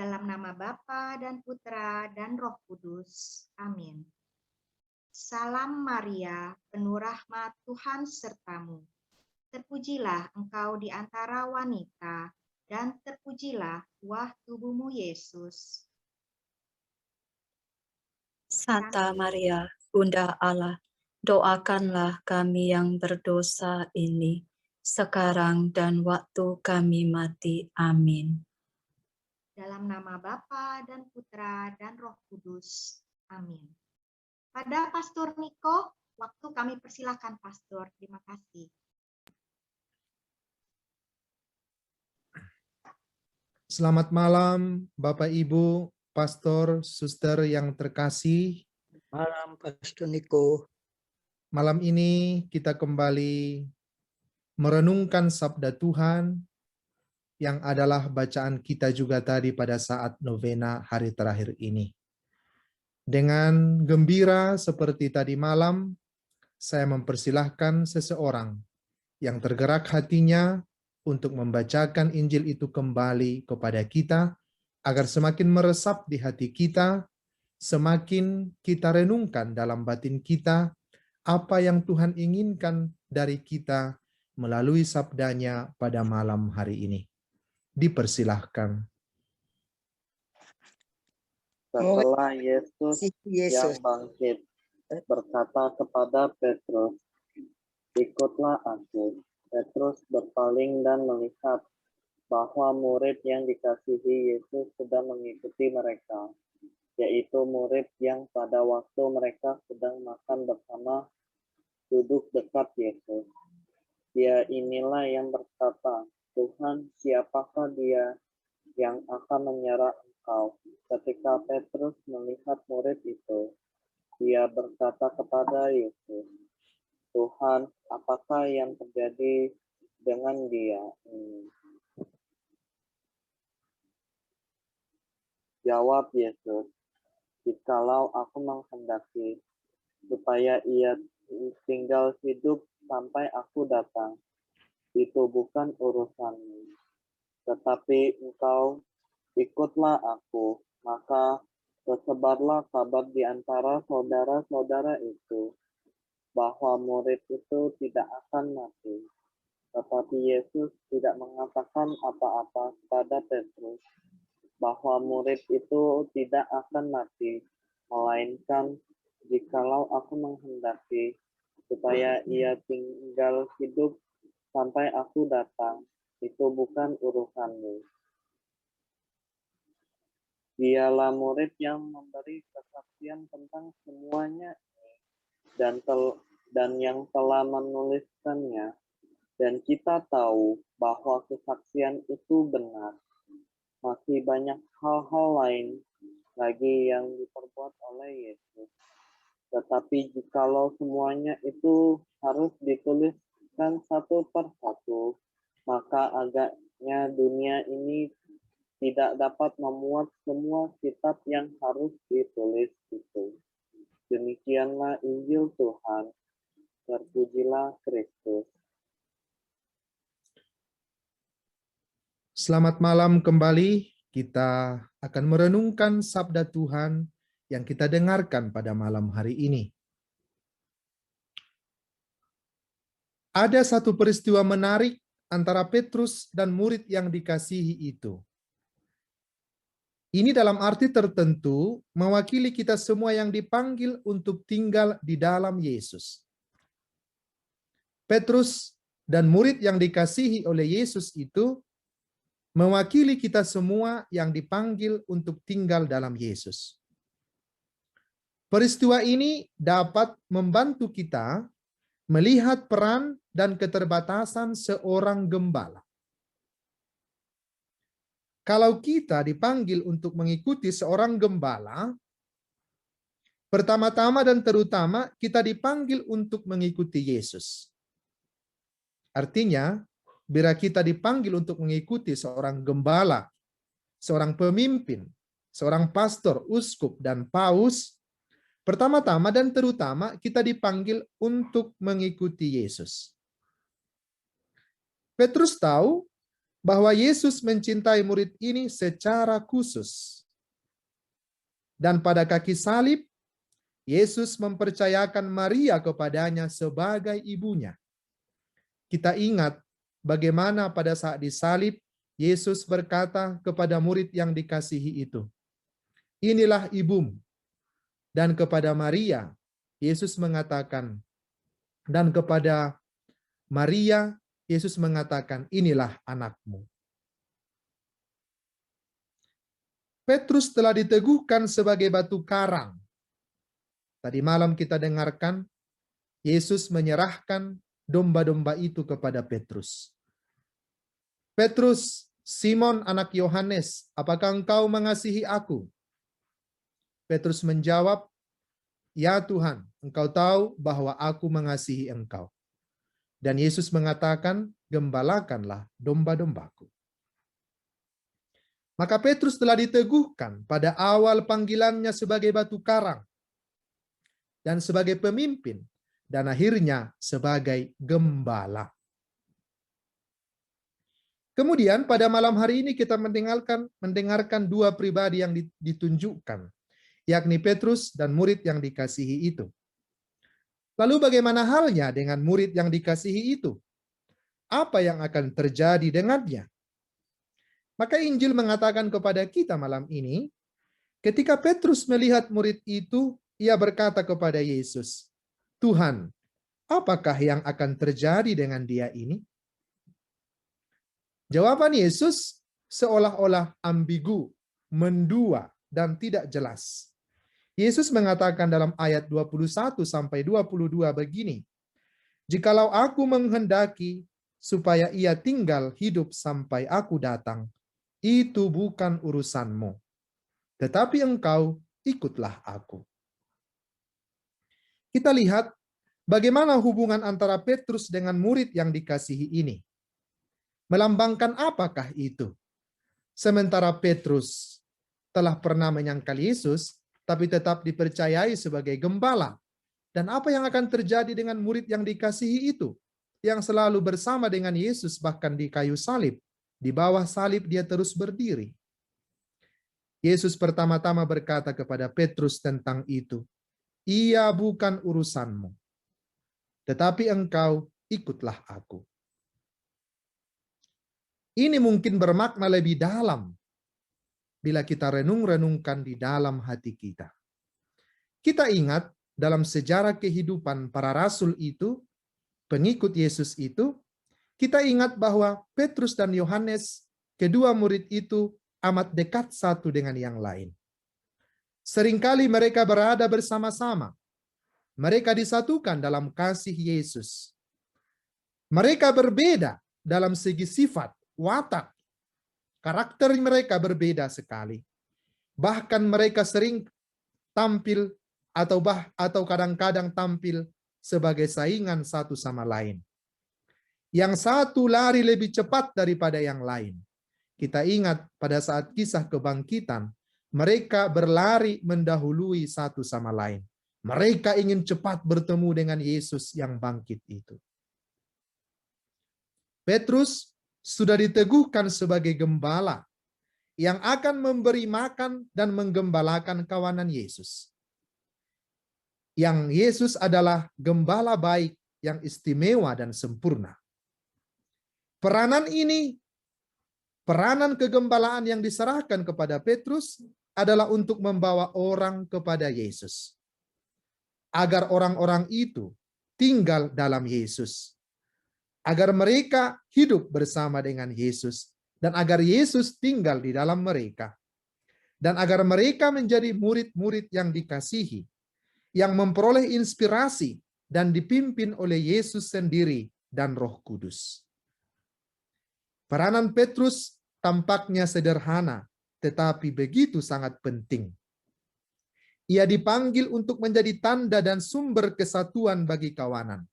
Dalam nama Bapa dan Putra dan Roh Kudus. Amin. Salam Maria, penuh rahmat Tuhan sertamu. Terpujilah engkau di antara wanita, dan terpujilah buah tubuhmu Yesus. Santa Maria, Bunda Allah, doakanlah kami yang berdosa ini, sekarang dan waktu kami mati. Amin. Dalam nama Bapa dan Putra dan Roh Kudus. Amin. Pada Pastor Niko, waktu kami persilakan Pastor. Terima kasih. Selamat malam, Bapak Ibu, Pastor, Suster yang terkasih. Malam, Pastor Niko. Malam ini kita kembali merenungkan sabda Tuhan yang adalah bacaan kita juga tadi pada saat novena hari terakhir ini. Dengan gembira seperti tadi malam, saya mempersilahkan seseorang yang tergerak hatinya untuk membacakan Injil itu kembali kepada kita, agar semakin meresap di hati kita, semakin kita renungkan dalam batin kita apa yang Tuhan inginkan dari kita melalui sabdanya pada malam hari ini. Dipersilahkan. Setelah Yesus yang bangkit berkata kepada Petrus, "Ikutlah aku." Petrus berpaling dan melihat bahwa murid yang dikasihi Yesus sedang mengikuti mereka, yaitu murid yang pada waktu mereka sedang makan bersama duduk dekat Yesus. Dia inilah yang berkata, "Tuhan, siapakah dia yang akan menyerah Engkau?" Ketika Petrus melihat murid itu, dia berkata kepada Yesus, "Tuhan, apakah yang terjadi dengan dia ini?" Jawab Yesus, "Jikalau aku menghendaki supaya ia tinggal hidup sampai aku datang, itu bukan urusanmu. Tetapi engkau ikutlah aku." Maka tersebarlah kabar di antara saudara-saudara itu bahwa murid itu tidak akan mati. Tetapi Yesus tidak mengatakan apa-apa kepada Petrus bahwa murid itu tidak akan mati, melainkan, "Jikalau aku menghendaki supaya ia tinggal hidup sampai aku datang, itu bukan urusanmu." Dialah murid yang memberi kesaksian tentang semuanya dan yang telah menuliskannya, dan kita tahu bahwa kesaksian itu benar. Masih banyak hal-hal lain lagi yang diperbuat oleh Yesus. Tetapi jikalau semuanya itu harus dituliskan satu per satu, maka agaknya dunia ini tidak dapat memuat semua kitab yang harus ditulis itu. Demikianlah Injil Tuhan. Terpujilah Kristus. Selamat malam kembali. Kita akan merenungkan sabda Tuhan yang kita dengarkan pada malam hari ini. Ada satu peristiwa menarik antara Petrus dan murid yang dikasihi itu. Ini dalam arti tertentu mewakili kita semua yang dipanggil untuk tinggal di dalam Yesus. Petrus dan murid yang dikasihi oleh Yesus itu mewakili kita semua yang dipanggil untuk tinggal dalam Yesus. Peristiwa ini dapat membantu kita melihat peran dan keterbatasan seorang gembala. Kalau kita dipanggil untuk mengikuti seorang gembala, pertama-tama dan terutama kita dipanggil untuk mengikuti Yesus. Artinya, bila kita dipanggil untuk mengikuti seorang gembala, seorang pemimpin, seorang pastor, uskup, dan paus, pertama-tama dan terutama kita dipanggil untuk mengikuti Yesus. Petrus tahu bahwa Yesus mencintai murid ini secara khusus. Dan pada kaki salib, Yesus mempercayakan Maria kepadanya sebagai ibunya. Kita ingat bagaimana pada saat disalib, Yesus berkata kepada murid yang dikasihi itu, "Inilah ibumu." Dan kepada Maria, Yesus mengatakan, dan kepada Maria, Yesus mengatakan, "Inilah anakmu." Petrus telah diteguhkan sebagai batu karang. Tadi malam kita dengarkan, Yesus menyerahkan domba-domba itu kepada Petrus. "Petrus, Simon anak Yohanes, apakah engkau mengasihi aku?" Petrus menjawab, "Ya Tuhan, engkau tahu bahwa aku mengasihi engkau." Dan Yesus mengatakan, "Gembalakanlah domba-dombaku." Maka Petrus telah diteguhkan pada awal panggilannya sebagai batu karang, dan sebagai pemimpin, dan akhirnya sebagai gembala. Kemudian pada malam hari ini kita mendengarkan dua pribadi yang ditunjukkan, yakni Petrus dan murid yang dikasihi itu. Lalu bagaimana halnya dengan murid yang dikasihi itu? Apa yang akan terjadi dengannya? Maka Injil mengatakan kepada kita malam ini, ketika Petrus melihat murid itu, ia berkata kepada Yesus, "Tuhan, apakah yang akan terjadi dengan dia ini?" Jawaban Yesus seolah-olah ambigu, mendua, dan tidak jelas. Yesus mengatakan dalam ayat 21 sampai 22 begini, "Jikalau aku menghendaki supaya ia tinggal hidup sampai aku datang, itu bukan urusanmu. Tetapi engkau ikutlah aku." Kita lihat bagaimana hubungan antara Petrus dengan murid yang dikasihi ini. Melambangkan apakah itu? Sementara Petrus telah pernah menyangkal Yesus, tapi tetap dipercayai sebagai gembala. Dan apa yang akan terjadi dengan murid yang dikasihi itu? Yang selalu bersama dengan Yesus bahkan di kayu salib. Di bawah salib dia terus berdiri. Yesus pertama-tama berkata kepada Petrus tentang itu, "Ia bukan urusanmu, tetapi engkau ikutlah aku." Ini mungkin bermakna lebih dalam bila kita renung-renungkan di dalam hati kita. Kita ingat dalam sejarah kehidupan para rasul itu, pengikut Yesus itu, kita ingat bahwa Petrus dan Yohanes, kedua murid itu amat dekat satu dengan yang lain. Seringkali mereka berada bersama-sama. Mereka disatukan dalam kasih Yesus. Mereka berbeda dalam segi sifat, watak. Karakter mereka berbeda sekali. Bahkan mereka sering tampil atau kadang-kadang tampil sebagai saingan satu sama lain. Yang satu lari lebih cepat daripada yang lain. Kita ingat pada saat kisah kebangkitan, mereka berlari mendahului satu sama lain. Mereka ingin cepat bertemu dengan Yesus yang bangkit itu. Petrus sudah diteguhkan sebagai gembala yang akan memberi makan dan menggembalakan kawanan Yesus. Yang Yesus adalah gembala baik yang istimewa dan sempurna. Peranan ini, peranan kegembalaan yang diserahkan kepada Petrus adalah untuk membawa orang kepada Yesus. Agar orang-orang itu tinggal dalam Yesus. Agar mereka hidup bersama dengan Yesus. Dan agar Yesus tinggal di dalam mereka. Dan agar mereka menjadi murid-murid yang dikasihi. Yang memperoleh inspirasi dan dipimpin oleh Yesus sendiri dan Roh Kudus. Peranan Petrus tampaknya sederhana, tetapi begitu sangat penting. Ia dipanggil untuk menjadi tanda dan sumber kesatuan bagi kawanan.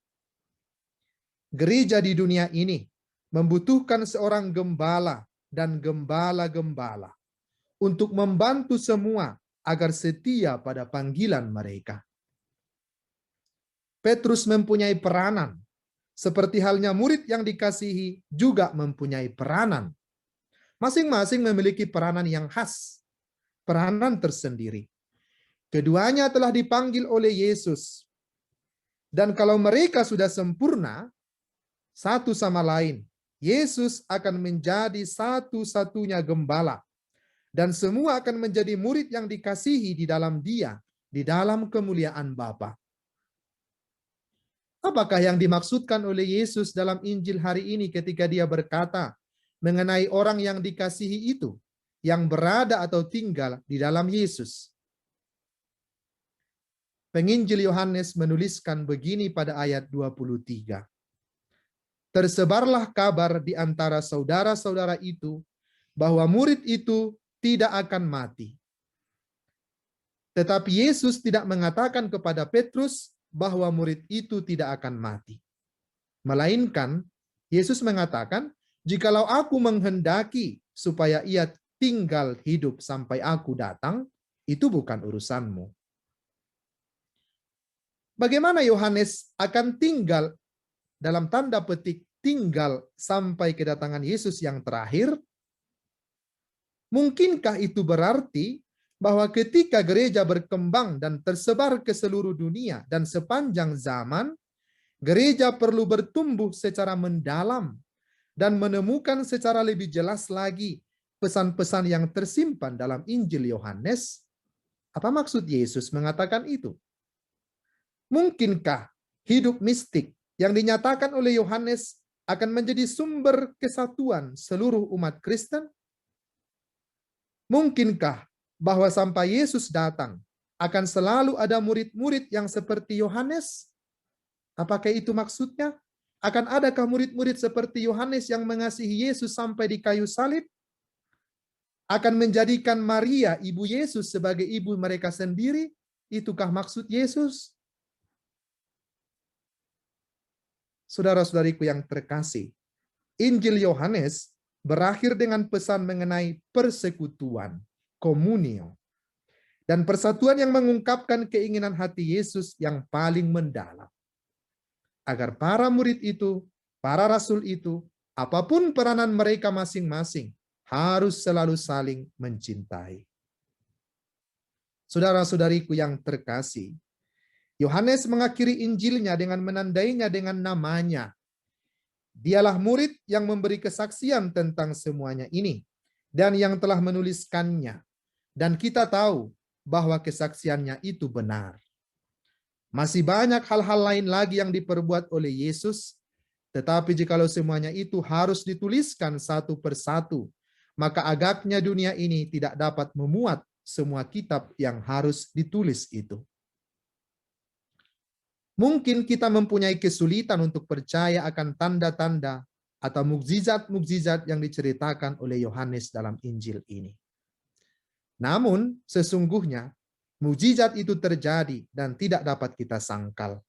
Gereja di dunia ini membutuhkan seorang gembala dan gembala-gembala untuk membantu semua agar setia pada panggilan mereka. Petrus mempunyai peranan, seperti halnya murid yang dikasihi juga mempunyai peranan Masing-masing memiliki peranan yang khas, peranan tersendiri. Keduanya telah dipanggil oleh Yesus. Dan kalau mereka sudah sempurna, satu sama lain, Yesus akan menjadi satu-satunya gembala. Dan semua akan menjadi murid yang dikasihi di dalam Dia, di dalam kemuliaan Bapa. Apakah yang dimaksudkan oleh Yesus dalam Injil hari ini ketika Dia berkata mengenai orang yang dikasihi itu, yang berada atau tinggal di dalam Yesus? Penginjil Yohanes menuliskan begini pada ayat 23. Tersebarlah kabar di antara saudara-saudara itu bahwa murid itu tidak akan mati. Tetapi Yesus tidak mengatakan kepada Petrus bahwa murid itu tidak akan mati. Melainkan Yesus mengatakan, jikalau aku menghendaki supaya ia tinggal hidup sampai aku datang, itu bukan urusanmu. Bagaimana Yohanes akan tinggal, dalam tanda petik tinggal sampai kedatangan Yesus yang terakhir? Mungkinkah itu berarti bahwa ketika gereja berkembang dan tersebar ke seluruh dunia dan sepanjang zaman, gereja perlu bertumbuh secara mendalam dan menemukan secara lebih jelas lagi pesan-pesan yang tersimpan dalam Injil Yohanes? Apa maksud Yesus mengatakan itu? Mungkinkah hidup mistik yang dinyatakan oleh Yohanes akan menjadi sumber kesatuan seluruh umat Kristen? Mungkinkah bahwa sampai Yesus datang akan selalu ada murid-murid yang seperti Yohanes? Apakah itu maksudnya? Akan adakah murid-murid seperti Yohanes yang mengasihi Yesus sampai di kayu salib? Akan menjadikan Maria, ibu Yesus, sebagai ibu mereka sendiri? Itukah maksud Yesus? Saudara-saudariku yang terkasih, Injil Yohanes berakhir dengan pesan mengenai persekutuan, komunio, dan persatuan yang mengungkapkan keinginan hati Yesus yang paling mendalam. Agar para murid itu, para rasul itu, apapun peranan mereka masing-masing, harus selalu saling mencintai. Saudara-saudariku yang terkasih, Yohanes mengakhiri Injilnya dengan menandainya dengan namanya. Dialah murid yang memberi kesaksian tentang semuanya ini dan yang telah menuliskannya. Dan kita tahu bahwa kesaksiannya itu benar. Masih banyak hal-hal lain lagi yang diperbuat oleh Yesus, tetapi jikalau semuanya itu harus dituliskan satu persatu, maka agaknya dunia ini tidak dapat memuat semua kitab yang harus ditulis itu. Mungkin kita mempunyai kesulitan untuk percaya akan tanda-tanda atau mukjizat-mukjizat yang diceritakan oleh Yohanes dalam Injil ini. Namun, sesungguhnya, mukjizat itu terjadi dan tidak dapat kita sangkal.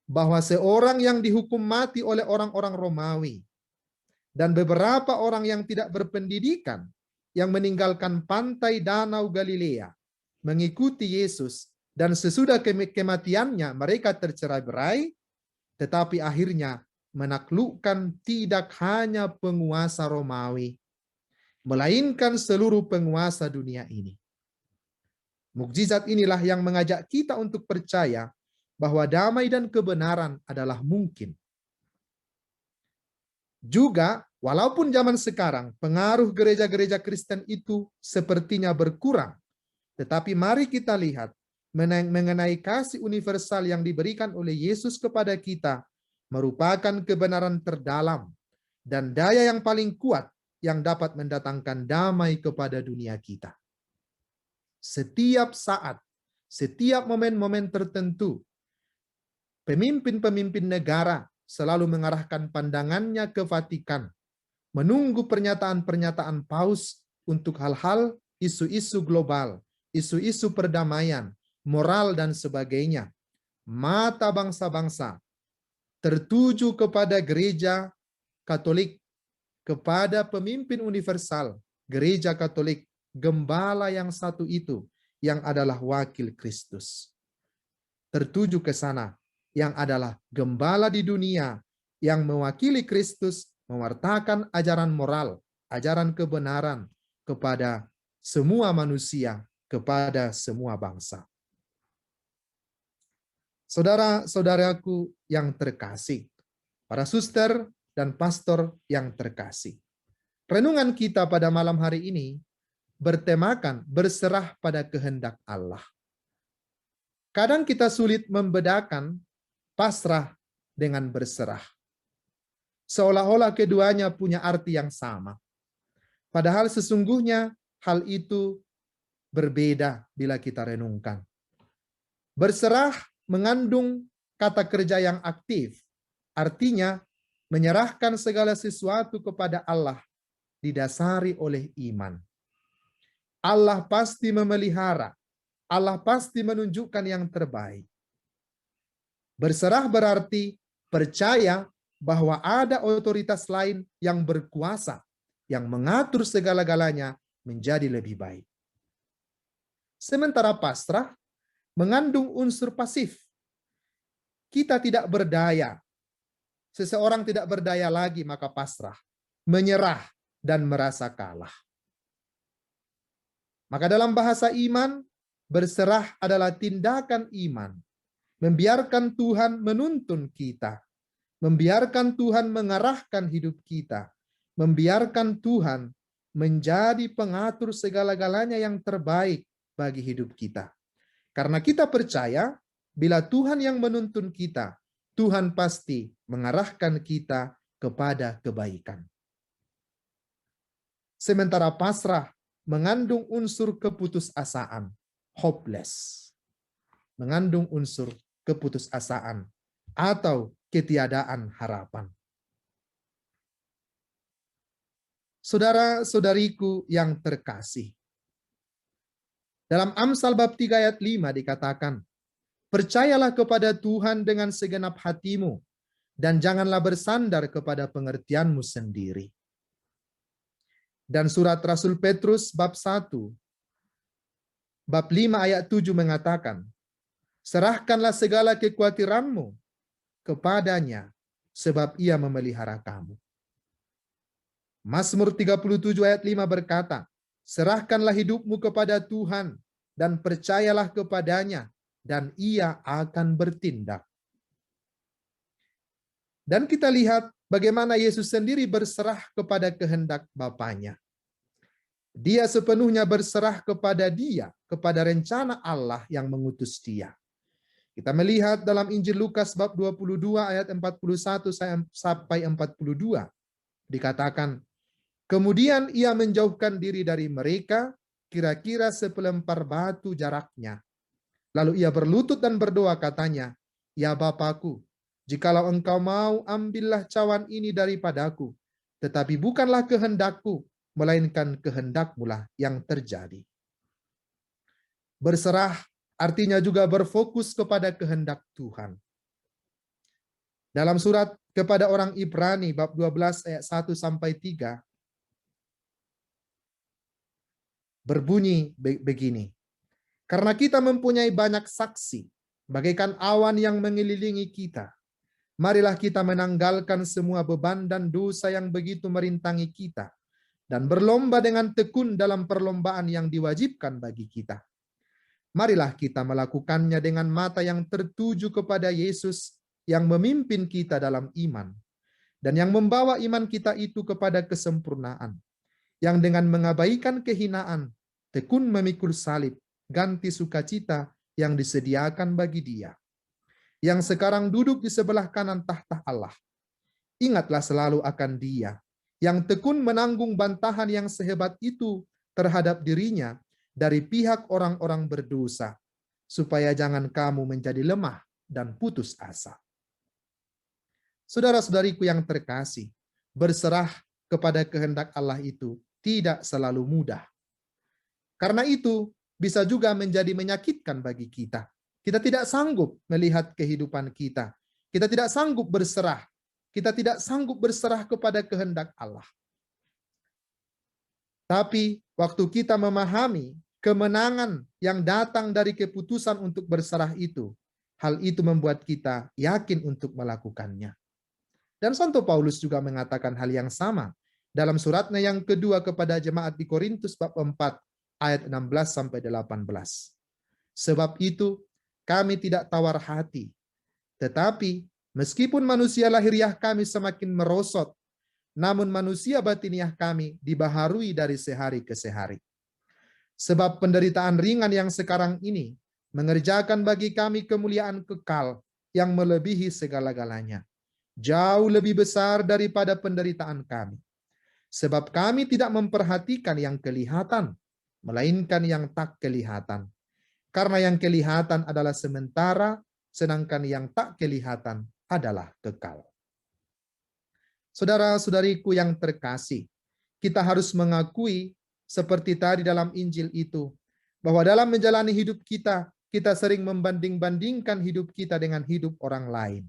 Bahwa seorang yang dihukum mati oleh orang-orang Romawi dan beberapa orang yang tidak berpendidikan yang meninggalkan pantai Danau Galilea mengikuti Yesus, dan sesudah kematiannya mereka tercerai-berai, tetapi akhirnya menaklukkan tidak hanya penguasa Romawi, melainkan seluruh penguasa dunia ini. Mukjizat inilah yang mengajak kita untuk percaya bahwa damai dan kebenaran adalah mungkin. Juga, walaupun zaman sekarang pengaruh gereja-gereja Kristen itu sepertinya berkurang, tetapi mari kita lihat mengenai kasih universal yang diberikan oleh Yesus kepada kita merupakan kebenaran terdalam dan daya yang paling kuat yang dapat mendatangkan damai kepada dunia kita. Setiap saat, setiap momen-momen tertentu, pemimpin-pemimpin negara selalu mengarahkan pandangannya ke Vatikan, menunggu pernyataan-pernyataan Paus untuk hal-hal isu-isu global, isu-isu perdamaian, moral, dan sebagainya. Mata bangsa-bangsa tertuju kepada gereja Katolik, kepada pemimpin universal, gereja Katolik, gembala yang satu itu, yang adalah wakil Kristus. Tertuju ke sana, yang adalah gembala di dunia, yang mewakili Kristus, mewartakan ajaran moral, ajaran kebenaran kepada semua manusia, kepada semua bangsa. Saudara-saudaraku yang terkasih, para suster dan pastor yang terkasih, renungan kita pada malam hari ini bertemakan berserah pada kehendak Allah. Kadang kita sulit membedakan pasrah dengan berserah. Seolah-olah keduanya punya arti yang sama. Padahal sesungguhnya hal itu berbeda bila kita renungkan. Berserah mengandung kata kerja yang aktif, artinya menyerahkan segala sesuatu kepada Allah didasari oleh iman. Allah pasti memelihara, Allah pasti menunjukkan yang terbaik. Berserah berarti percaya bahwa ada otoritas lain yang berkuasa, yang mengatur segala-galanya menjadi lebih baik. Sementara pasrah mengandung unsur pasif. Kita tidak berdaya. Seseorang tidak berdaya lagi, maka pasrah, menyerah, dan merasa kalah. Maka dalam bahasa iman, berserah adalah tindakan iman. Membiarkan Tuhan menuntun kita. Membiarkan Tuhan mengarahkan hidup kita. Membiarkan Tuhan menjadi pengatur segala-galanya yang terbaik bagi hidup kita. Karena kita percaya, bila Tuhan yang menuntun kita, Tuhan pasti mengarahkan kita kepada kebaikan. Sementara pasrah mengandung unsur keputusasaan, hopeless. Mengandung unsur keputusasaan atau ketiadaan harapan. Saudara-saudariku yang terkasih, dalam Amsal bab 3 ayat 5 dikatakan, percayalah kepada Tuhan dengan segenap hatimu, dan janganlah bersandar kepada pengertianmu sendiri. Dan surat Rasul Petrus bab 1, bab 5 ayat 7 mengatakan, serahkanlah segala kekhawatiranmu kepadanya, sebab ia memelihara kamu. Mazmur 37 ayat 5 berkata, serahkanlah hidupmu kepada Tuhan dan percayalah kepadanya, dan ia akan bertindak. Dan kita lihat bagaimana Yesus sendiri berserah kepada kehendak Bapanya. Dia sepenuhnya berserah kepada Dia, kepada rencana Allah yang mengutus Dia. Kita melihat dalam Injil Lukas bab 22 ayat 41 sampai 42. Dikatakan, kemudian ia menjauhkan diri dari mereka, kira-kira sepelempar batu jaraknya. Lalu ia berlutut dan berdoa, katanya, ya Bapakku, jikalau engkau mau, ambillah cawan ini daripadaku, tetapi bukanlah kehendakku, melainkan kehendak-Mu lah yang terjadi. Berserah artinya juga berfokus kepada kehendak Tuhan. Dalam surat kepada orang Ibrani bab 12 ayat 1 sampai 3 berbunyi begini. Karena kita mempunyai banyak saksi, bagaikan awan yang mengelilingi kita, marilah kita menanggalkan semua beban dan dosa yang begitu merintangi kita, dan berlomba dengan tekun dalam perlombaan yang diwajibkan bagi kita. Marilah kita melakukannya dengan mata yang tertuju kepada Yesus yang memimpin kita dalam iman, dan yang membawa iman kita itu kepada kesempurnaan, yang dengan mengabaikan kehinaan, tekun memikul salib, ganti sukacita yang disediakan bagi Dia, yang sekarang duduk di sebelah kanan tahta Allah. Ingatlah selalu akan Dia, yang tekun menanggung bantahan yang sehebat itu terhadap dirinya dari pihak orang-orang berdosa, supaya jangan kamu menjadi lemah dan putus asa. Saudara-saudariku yang terkasih, berserah kepada kehendak Allah itu tidak selalu mudah. Karena itu, bisa juga menjadi menyakitkan bagi kita. Kita tidak sanggup melihat kehidupan kita. Kita tidak sanggup berserah. Kita tidak sanggup berserah kepada kehendak Allah. Tapi waktu kita memahami kemenangan yang datang dari keputusan untuk berserah itu, hal itu membuat kita yakin untuk melakukannya. Dan Santo Paulus juga mengatakan hal yang sama dalam suratnya yang kedua kepada jemaat di Korintus bab 4 ayat 16 sampai 18. Sebab itu kami tidak tawar hati, tetapi meskipun manusia lahiriah kami semakin merosot, namun manusia batiniah kami dibaharui dari sehari ke sehari. Sebab penderitaan ringan yang sekarang ini mengerjakan bagi kami kemuliaan kekal yang melebihi segala-galanya, jauh lebih besar daripada penderitaan kami. Sebab kami tidak memperhatikan yang kelihatan, melainkan yang tak kelihatan. Karena yang kelihatan adalah sementara, sedangkan yang tak kelihatan adalah kekal. Saudara-saudariku yang terkasih, kita harus mengakui seperti tadi dalam Injil itu, bahwa dalam menjalani hidup kita, kita sering membanding-bandingkan hidup kita dengan hidup orang lain.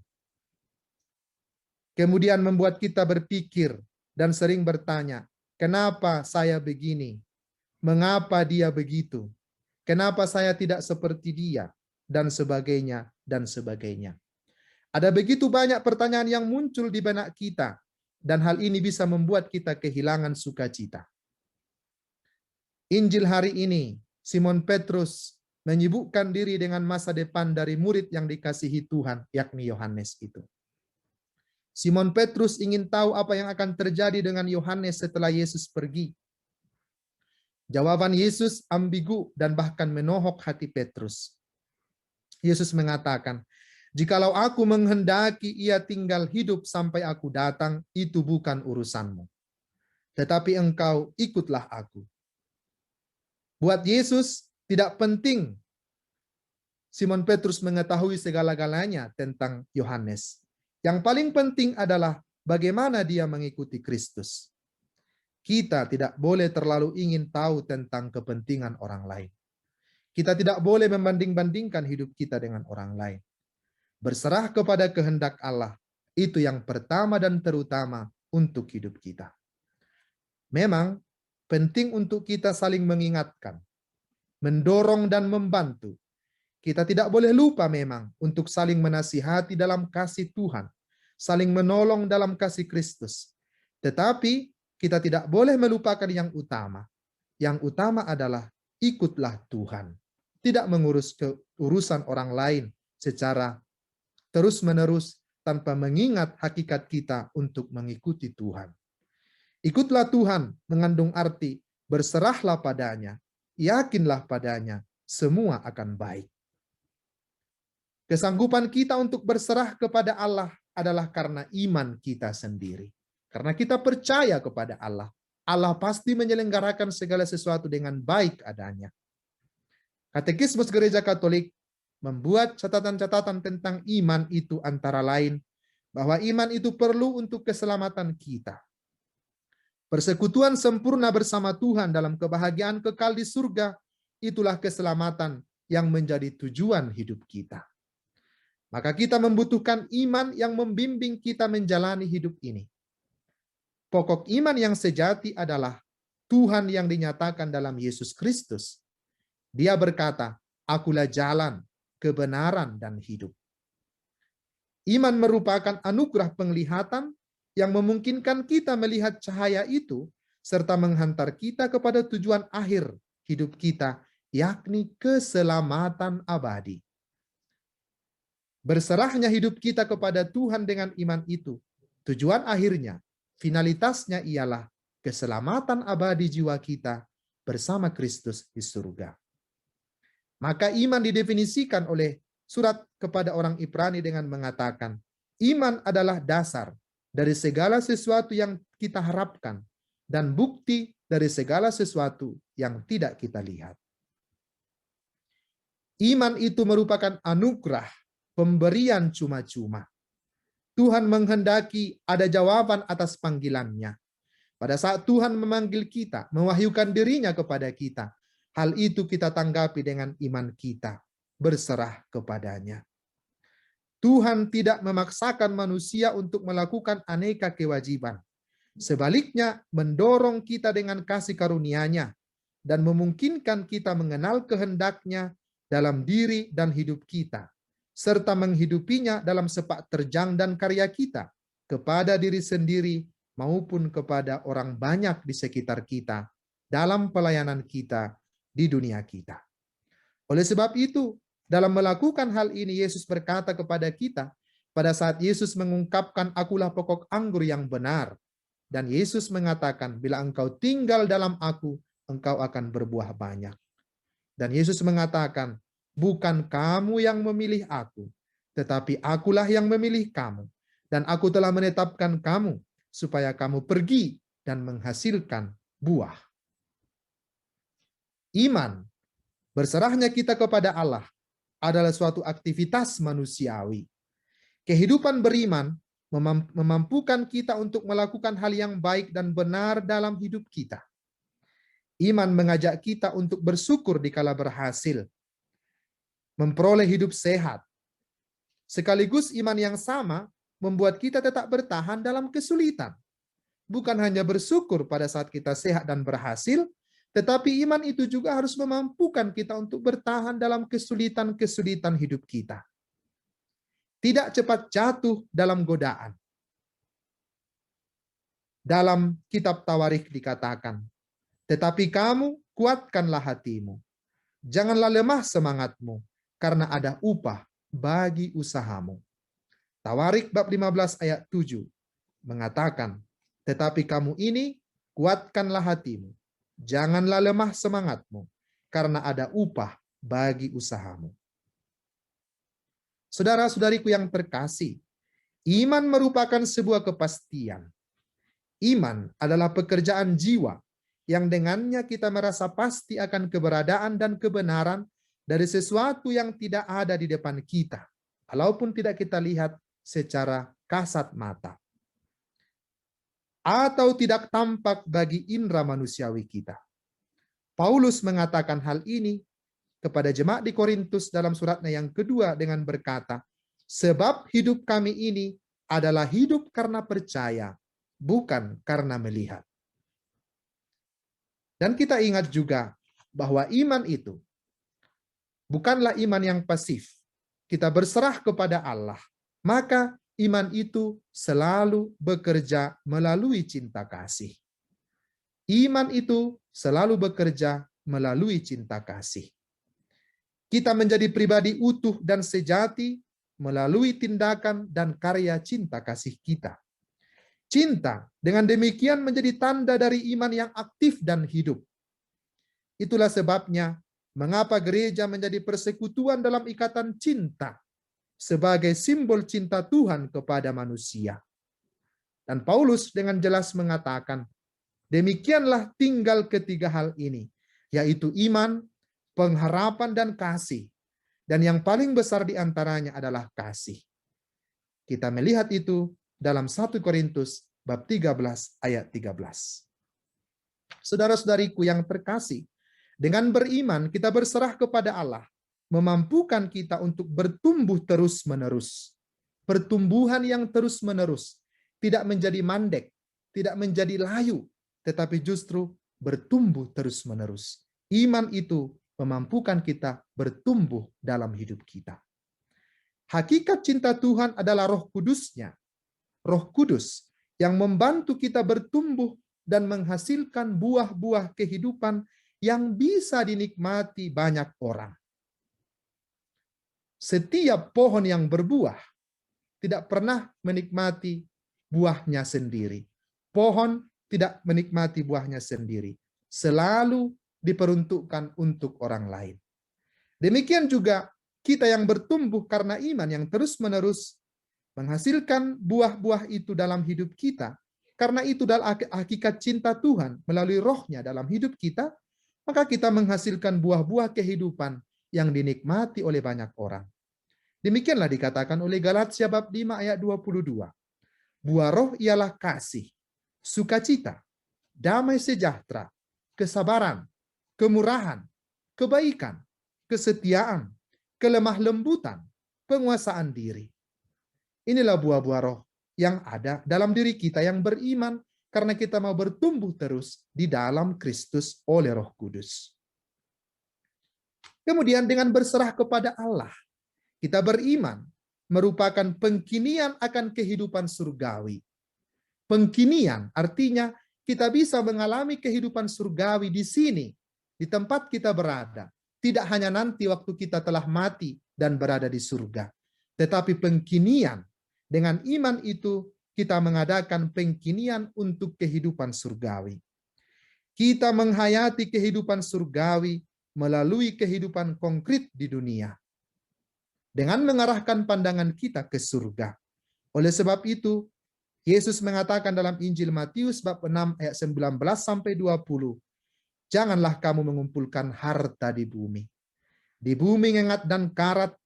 Kemudian membuat kita berpikir dan sering bertanya, kenapa saya begini? Mengapa dia begitu? Kenapa saya tidak seperti dia? Dan sebagainya, dan sebagainya. Ada begitu banyak pertanyaan yang muncul di benak kita, dan hal ini bisa membuat kita kehilangan sukacita. Injil hari ini, Simon Petrus menyibukkan diri dengan masa depan dari murid yang dikasihi Tuhan, yakni Yohanes itu. Simon Petrus ingin tahu apa yang akan terjadi dengan Yohanes setelah Yesus pergi. Jawaban Yesus ambigu dan bahkan menohok hati Petrus. Yesus mengatakan, jikalau aku menghendaki ia tinggal hidup sampai aku datang, itu bukan urusanmu. Tetapi engkau ikutlah aku. Buat Yesus tidak penting Simon Petrus mengetahui segala-galanya tentang Yohanes. Yang paling penting adalah bagaimana dia mengikuti Kristus. Kita tidak boleh terlalu ingin tahu tentang kepentingan orang lain. Kita tidak boleh membanding-bandingkan hidup kita dengan orang lain. Berserah kepada kehendak Allah, itu yang pertama dan terutama untuk hidup kita. Memang penting untuk kita saling mengingatkan, mendorong dan membantu. Kita tidak boleh lupa memang untuk saling menasihati dalam kasih Tuhan, saling menolong dalam kasih Kristus. Tetapi kita tidak boleh melupakan yang utama. Yang utama adalah ikutlah Tuhan. Tidak mengurus urusan orang lain secara terus-menerus tanpa mengingat hakikat kita untuk mengikuti Tuhan. Ikutlah Tuhan mengandung arti berserahlah padanya, yakinlah padanya, semua akan baik. Kesanggupan kita untuk berserah kepada Allah adalah karena iman kita sendiri. Karena kita percaya kepada Allah. Allah pasti menyelenggarakan segala sesuatu dengan baik adanya. Katekismus Gereja Katolik membuat catatan-catatan tentang iman itu antara lain bahwa iman itu perlu untuk keselamatan kita. Persekutuan sempurna bersama Tuhan dalam kebahagiaan kekal di surga, itulah keselamatan yang menjadi tujuan hidup kita. Maka kita membutuhkan iman yang membimbing kita menjalani hidup ini. Pokok iman yang sejati adalah Tuhan yang dinyatakan dalam Yesus Kristus. Dia berkata, akulah jalan, kebenaran, dan hidup. Iman merupakan anugerah penglihatan yang memungkinkan kita melihat cahaya itu serta menghantar kita kepada tujuan akhir hidup kita, yakni keselamatan abadi. Berserahnya hidup kita kepada Tuhan dengan iman itu, tujuan akhirnya, finalitasnya ialah keselamatan abadi jiwa kita bersama Kristus di surga. Maka iman didefinisikan oleh surat kepada orang Ibrani dengan mengatakan, iman adalah dasar dari segala sesuatu yang kita harapkan dan bukti dari segala sesuatu yang tidak kita lihat. Iman itu merupakan anugerah, pemberian cuma-cuma. Tuhan menghendaki ada jawaban atas panggilannya. Pada saat Tuhan memanggil kita, mewahyukan dirinya kepada kita, hal itu kita tanggapi dengan iman kita, berserah kepadanya. Tuhan tidak memaksakan manusia untuk melakukan aneka kewajiban. Sebaliknya, mendorong kita dengan kasih karunia-Nya dan memungkinkan kita mengenal kehendak-Nya dalam diri dan hidup kita, serta menghidupinya dalam sepak terjang dan karya kita kepada diri sendiri maupun kepada orang banyak di sekitar kita dalam pelayanan kita di dunia kita. Oleh sebab itu, dalam melakukan hal ini, Yesus berkata kepada kita, pada saat Yesus mengungkapkan, "Akulah pokok anggur yang benar." Dan Yesus mengatakan, "Bila engkau tinggal dalam aku, engkau akan berbuah banyak." Dan Yesus mengatakan, "Bukan kamu yang memilih aku, tetapi akulah yang memilih kamu. Dan aku telah menetapkan kamu, supaya kamu pergi dan menghasilkan buah." Iman, berserahnya kita kepada Allah, adalah suatu aktivitas manusiawi. Kehidupan beriman memampukan kita untuk melakukan hal yang baik dan benar dalam hidup kita. Iman mengajak kita untuk bersyukur dikala berhasil, memperoleh hidup sehat. Sekaligus iman yang sama membuat kita tetap bertahan dalam kesulitan. Bukan hanya bersyukur pada saat kita sehat dan berhasil, tetapi iman itu juga harus memampukan kita untuk bertahan dalam kesulitan-kesulitan hidup kita. Tidak cepat jatuh dalam godaan. Dalam kitab Tawarikh dikatakan, "Tetapi kamu kuatkanlah hatimu. Janganlah lemah semangatmu, karena ada upah bagi usahamu." Tawarikh bab 15 ayat 7 mengatakan, "Tetapi kamu ini kuatkanlah hatimu. Janganlah lemah semangatmu, karena ada upah bagi usahamu." Saudara-saudariku yang terkasih, iman merupakan sebuah kepastian. Iman adalah pekerjaan jiwa yang dengannya kita merasa pasti akan keberadaan dan kebenaran dari sesuatu yang tidak ada di depan kita, walaupun tidak kita lihat secara kasat mata, atau tidak tampak bagi indera manusiawi kita. Paulus mengatakan hal ini kepada jemaat di Korintus dalam suratnya yang kedua dengan berkata, "Sebab hidup kami ini adalah hidup karena percaya, bukan karena melihat." Dan kita ingat juga bahwa iman itu bukanlah iman yang pasif. Kita berserah kepada Allah, maka iman itu selalu bekerja melalui cinta kasih. Iman itu selalu bekerja melalui cinta kasih. Kita menjadi pribadi utuh dan sejati melalui tindakan dan karya cinta kasih kita. Cinta dengan demikian menjadi tanda dari iman yang aktif dan hidup. Itulah sebabnya mengapa gereja menjadi persekutuan dalam ikatan cinta sebagai simbol cinta Tuhan kepada manusia. Dan Paulus dengan jelas mengatakan, demikianlah tinggal ketiga hal ini, yaitu iman, pengharapan, dan kasih. Dan yang paling besar di antaranya adalah kasih. Kita melihat itu dalam 1 Korintus bab 13 ayat 13. Saudara-saudariku yang terkasih, dengan beriman kita berserah kepada Allah, memampukan kita untuk bertumbuh terus-menerus. Pertumbuhan yang terus-menerus, tidak menjadi mandek, tidak menjadi layu, tetapi justru bertumbuh terus-menerus. Iman itu memampukan kita bertumbuh dalam hidup kita. Hakikat cinta Tuhan adalah Roh Kudus-Nya. Roh Kudus yang membantu kita bertumbuh dan menghasilkan buah-buah kehidupan yang bisa dinikmati banyak orang. Setiap pohon yang berbuah tidak pernah menikmati buahnya sendiri. Pohon tidak menikmati buahnya sendiri. Selalu diperuntukkan untuk orang lain. Demikian juga kita yang bertumbuh karena iman yang terus-menerus menghasilkan buah-buah itu dalam hidup kita. Karena itu adalah hakikat cinta Tuhan melalui Roh-Nya dalam hidup kita, maka kita menghasilkan buah-buah kehidupan yang dinikmati oleh banyak orang. Demikianlah dikatakan oleh Galatia bab 5 ayat 22. Buah roh ialah kasih, sukacita, damai sejahtera, kesabaran, kemurahan, kebaikan, kesetiaan, kelemah lembutan, penguasaan diri. Inilah buah-buah roh yang ada dalam diri kita yang beriman karena kita mau bertumbuh terus di dalam Kristus oleh Roh Kudus. Kemudian dengan berserah kepada Allah, kita beriman merupakan pengkinian akan kehidupan surgawi. Pengkinian artinya kita bisa mengalami kehidupan surgawi di sini, di tempat kita berada. Tidak hanya nanti waktu kita telah mati dan berada di surga. Tetapi pengkinian, dengan iman itu kita mengadakan pengkinian untuk kehidupan surgawi. Kita menghayati kehidupan surgawi melalui kehidupan konkret di dunia. Dengan mengarahkan pandangan kita ke surga. Oleh sebab itu, Yesus mengatakan dalam Injil Matius bab 6 ayat 19 sampai 20, janganlah kamu mengumpulkan harta di bumi. Di bumi ngengat dan karat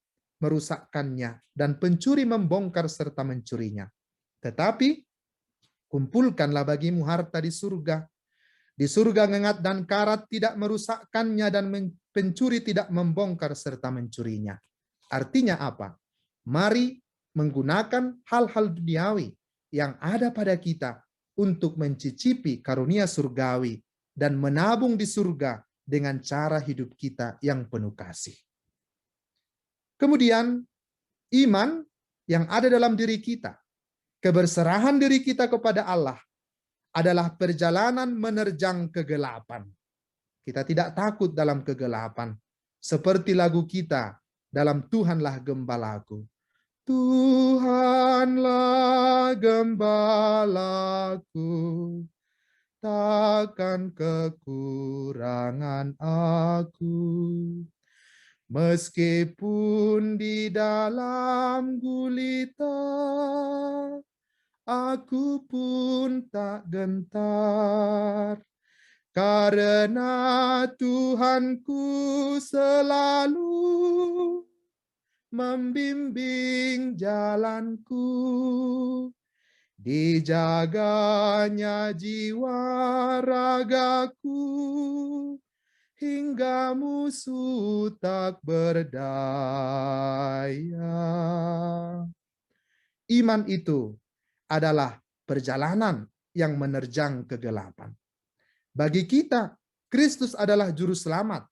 merusakkannya, dan pencuri membongkar serta mencurinya. Tetapi kumpulkanlah bagimu harta di surga. Di surga ngengat dan karat tidak merusakkannya, dan pencuri tidak membongkar serta mencurinya. Artinya apa? Mari menggunakan hal-hal duniawi yang ada pada kita untuk mencicipi karunia surgawi dan menabung di surga dengan cara hidup kita yang penuh kasih. Kemudian, iman yang ada dalam diri kita, keberserahan diri kita kepada Allah adalah perjalanan menerjang kegelapan. Kita tidak takut dalam kegelapan. Seperti lagu kita dalam Tuhanlah Gembalaku. Tuhanlah Gembalaku, takkan kekurangan aku. Meskipun di dalam gulita, aku pun tak gentar, karena Tuhanku selalu membimbing jalanku. Dijaganya jiwa ragaku, hingga musuh tak berdaya. Iman itu adalah perjalanan yang menerjang kegelapan. Bagi kita, Kristus adalah juru selamat,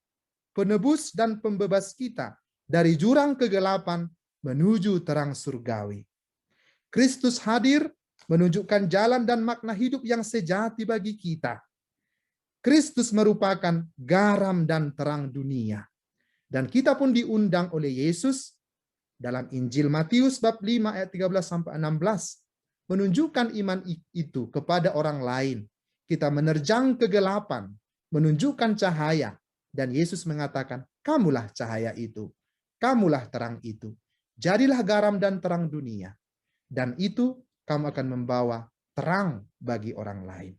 penebus dan pembebas kita dari jurang kegelapan menuju terang surgawi. Kristus hadir menunjukkan jalan dan makna hidup yang sejati bagi kita. Kristus merupakan garam dan terang dunia. Dan kita pun diundang oleh Yesus dalam Injil Matius bab 5 ayat 13 sampai 16 menunjukkan iman itu kepada orang lain. Kita menerjang kegelapan, menunjukkan cahaya, dan Yesus mengatakan, kamulah cahaya itu, kamulah terang itu. Jadilah garam dan terang dunia, dan itu kamu akan membawa terang bagi orang lain.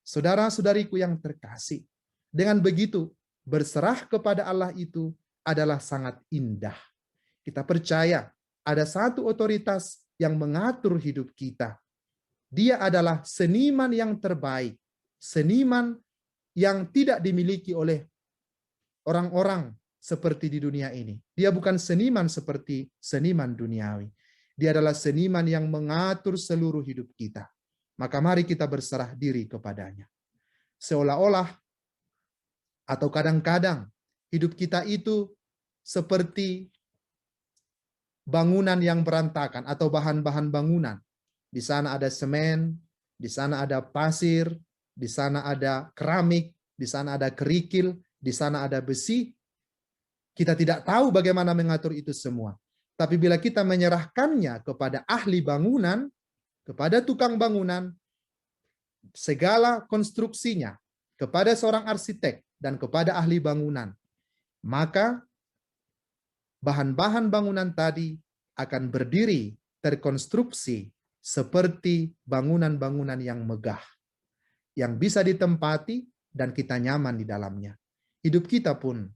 Saudara-saudariku yang terkasih, dengan begitu berserah kepada Allah itu adalah sangat indah. Kita percaya ada satu otoritas yang mengatur hidup kita. Dia adalah seniman yang terbaik, seniman yang tidak dimiliki oleh orang-orang seperti di dunia ini. Dia bukan seniman seperti seniman duniawi. Dia adalah seniman yang mengatur seluruh hidup kita. Maka mari kita berserah diri kepadanya. Seolah-olah atau kadang-kadang hidup kita itu seperti bangunan yang berantakan atau bahan-bahan bangunan. Di sana ada semen, di sana ada pasir, di sana ada keramik, di sana ada kerikil, di sana ada besi. Kita tidak tahu bagaimana mengatur itu semua. Tapi bila kita menyerahkannya kepada ahli bangunan, kepada tukang bangunan, segala konstruksinya, kepada seorang arsitek dan kepada ahli bangunan, maka bahan-bahan bangunan tadi akan berdiri terkonstruksi seperti bangunan-bangunan yang megah, yang bisa ditempati dan kita nyaman di dalamnya. Hidup kita pun,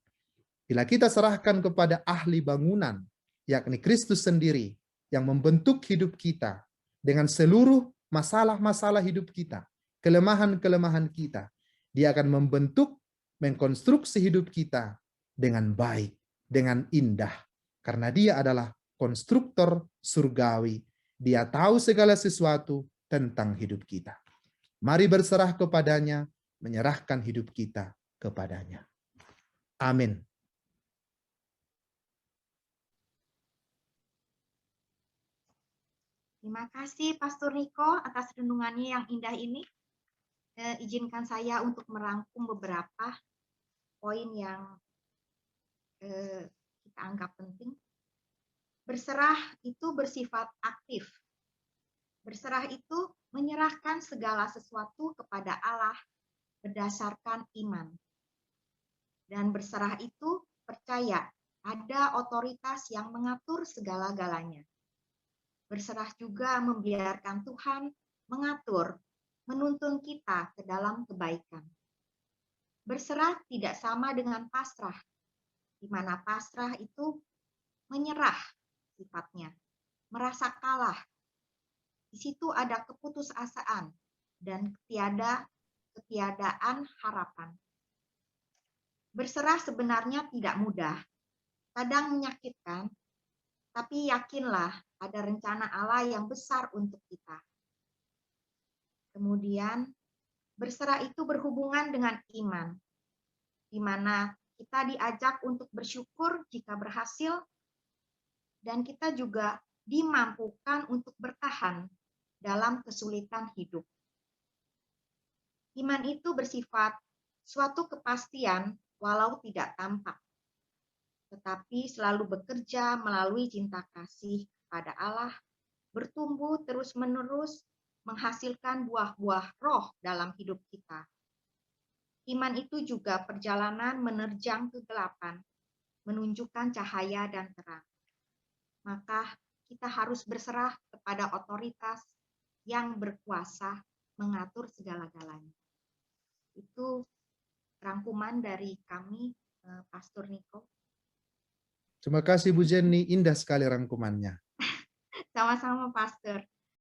bila kita serahkan kepada ahli bangunan, yakni Kristus sendiri, yang membentuk hidup kita dengan seluruh masalah-masalah hidup kita, kelemahan-kelemahan kita, dia akan membentuk, mengkonstruksi hidup kita dengan baik, dengan indah, karena dia adalah konstruktor surgawi. Dia tahu segala sesuatu tentang hidup kita. Mari berserah kepadanya, menyerahkan hidup kita kepadanya. Amin. Terima kasih Pastor Niko atas renungannya yang indah ini. Izinkan saya untuk merangkum beberapa poin yang kita anggap penting. Berserah itu bersifat aktif. Berserah itu menyerahkan segala sesuatu kepada Allah berdasarkan iman. Dan berserah itu percaya ada otoritas yang mengatur segala-galanya. Berserah juga membiarkan Tuhan mengatur, menuntun kita ke dalam kebaikan. Berserah tidak sama dengan pasrah, di mana pasrah itu menyerah sifatnya, merasa kalah. Di situ ada keputusasaan dan ketiadaan harapan. Berserah sebenarnya tidak mudah, kadang menyakitkan, tapi yakinlah ada rencana Allah yang besar untuk kita. Kemudian, berserah itu berhubungan dengan iman, di mana kita diajak untuk bersyukur jika berhasil, dan kita juga dimampukan untuk bertahan dalam kesulitan hidup. Iman itu bersifat suatu kepastian walau tidak tampak, tetapi selalu bekerja melalui cinta kasih kepada Allah, bertumbuh terus-menerus, menghasilkan buah-buah roh dalam hidup kita. Iman itu juga perjalanan menerjang kegelapan, menunjukkan cahaya dan terang. Maka kita harus berserah kepada otoritas yang berkuasa mengatur segala-galanya. Itu rangkuman dari kami, Pastor Niko. Terima kasih Bu Jenny, indah sekali rangkumannya. Sama-sama, Pastor.